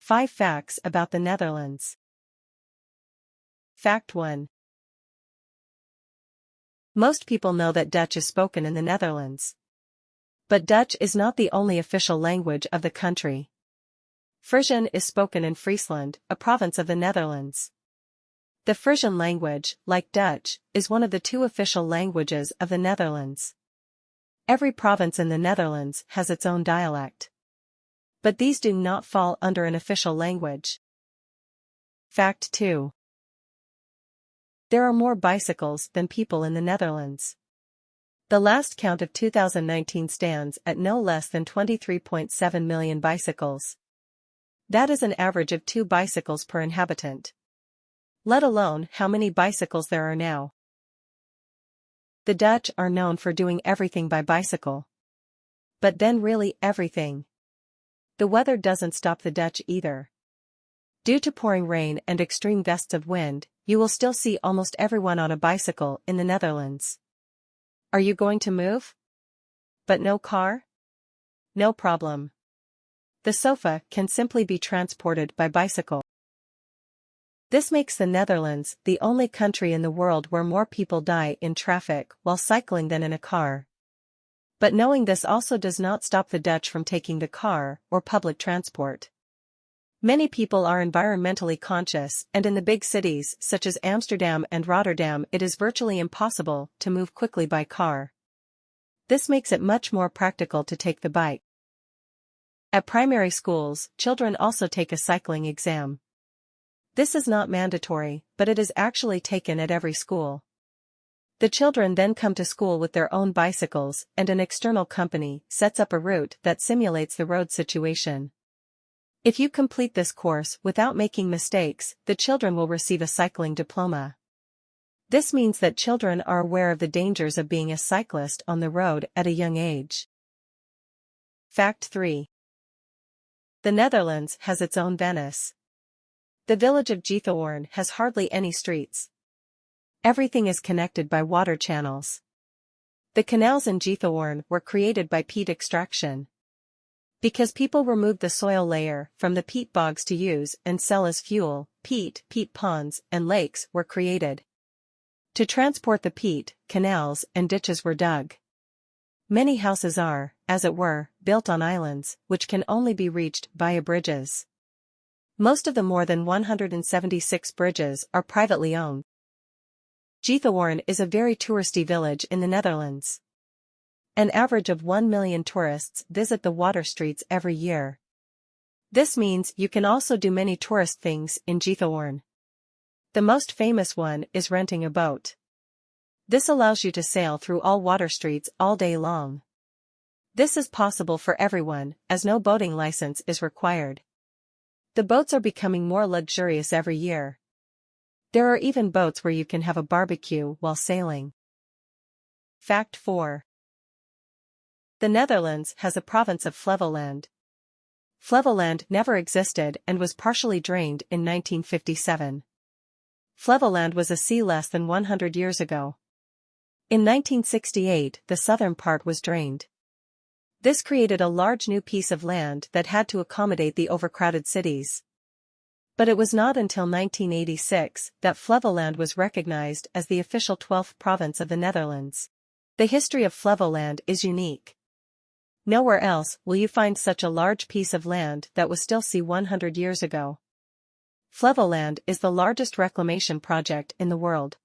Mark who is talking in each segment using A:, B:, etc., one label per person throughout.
A: 5 Facts about the Netherlands. Fact 1. Most people know that Dutch is spoken in the Netherlands. But Dutch is not the only official language of the country. Frisian is spoken in Friesland, a province of the Netherlands. The Frisian language, like Dutch, is one of the 2 official languages of the Netherlands. Every province in the Netherlands has its own dialect. But these do not fall under an official language. Fact 2. There are more bicycles than people in the Netherlands. The last count of 2019 stands at no less than 23.7 million bicycles. That is an average of 2 bicycles per inhabitant. Let alone how many bicycles there are now. The Dutch are known for doing everything by bicycle. But then really everything. The weather doesn't stop the Dutch either. Due to pouring rain and extreme gusts of wind, you will still see almost everyone on a bicycle in the Netherlands. Are you going to move? But no car? No problem. The sofa can simply be transported by bicycle. This makes the Netherlands the only country in the world where more people die in traffic while cycling than in a car. But knowing this also does not stop the Dutch from taking the car or public transport. Many people are environmentally conscious, and in the big cities such as Amsterdam and Rotterdam it is virtually impossible to move quickly by car. This makes it much more practical to take the bike. At primary schools, children also take a cycling exam. This is not mandatory, but it is actually taken at every school. The children then come to school with their own bicycles, and an external company sets up a route that simulates the road situation. If you complete this course without making mistakes, the children will receive a cycling diploma. This means that children are aware of the dangers of being a cyclist on the road at a young age. Fact 3. The Netherlands has its own Venice. The village of Giethoorn has hardly any streets. Everything is connected by water channels. The canals in Giethoorn were created by peat extraction. Because people removed the soil layer from the peat bogs to use and sell as fuel, peat ponds, and lakes were created. To transport the peat, canals and ditches were dug. Many houses are, as it were, built on islands, which can only be reached via bridges. Most of the more than 176 bridges are privately owned. Giethoorn is a very touristy village in the Netherlands. An average of 1 million tourists visit the water streets every year. This means you can also do many tourist things in Giethoorn. The most famous one is renting a boat. This allows you to sail through all water streets all day long. This is possible for everyone, as no boating license is required. The boats are becoming more luxurious every year. There are even boats where you can have a barbecue while sailing. Fact 4. The Netherlands has a province of Flevoland. Flevoland never existed and was partially drained in 1957. Flevoland was a sea less than 100 years ago. In 1968, the southern part was drained. This created a large new piece of land that had to accommodate the overcrowded cities. But it was not until 1986 that Flevoland was recognized as the official 12th province of the Netherlands. The history of Flevoland is unique. Nowhere else will you find such a large piece of land that was still sea 100 years ago. Flevoland is the largest reclamation project in the world.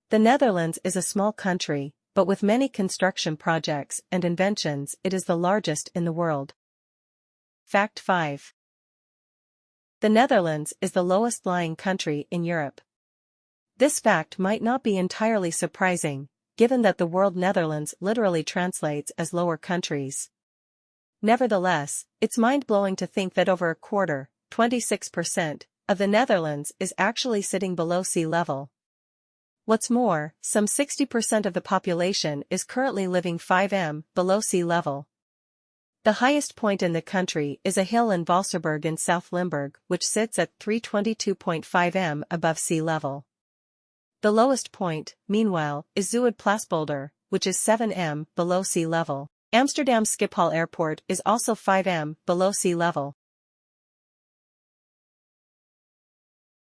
A: The Netherlands is a small country, but with many construction projects and inventions it is the largest in the world. Fact 5. The Netherlands is the lowest-lying country in Europe. This fact might not be entirely surprising, given that the word Netherlands literally translates as lower countries. Nevertheless, it's mind-blowing to think that over a quarter, 26%, of the Netherlands is actually sitting below sea level. What's more, some 60% of the population is currently living 5 m below sea level. The highest point in the country is a hill in Valserberg in South Limburg, which sits at 322.5 m above sea level. The lowest point, meanwhile, is Zuidplaspolder, which is 7 m below sea level. Amsterdam Schiphol Airport is also 5 m below sea level.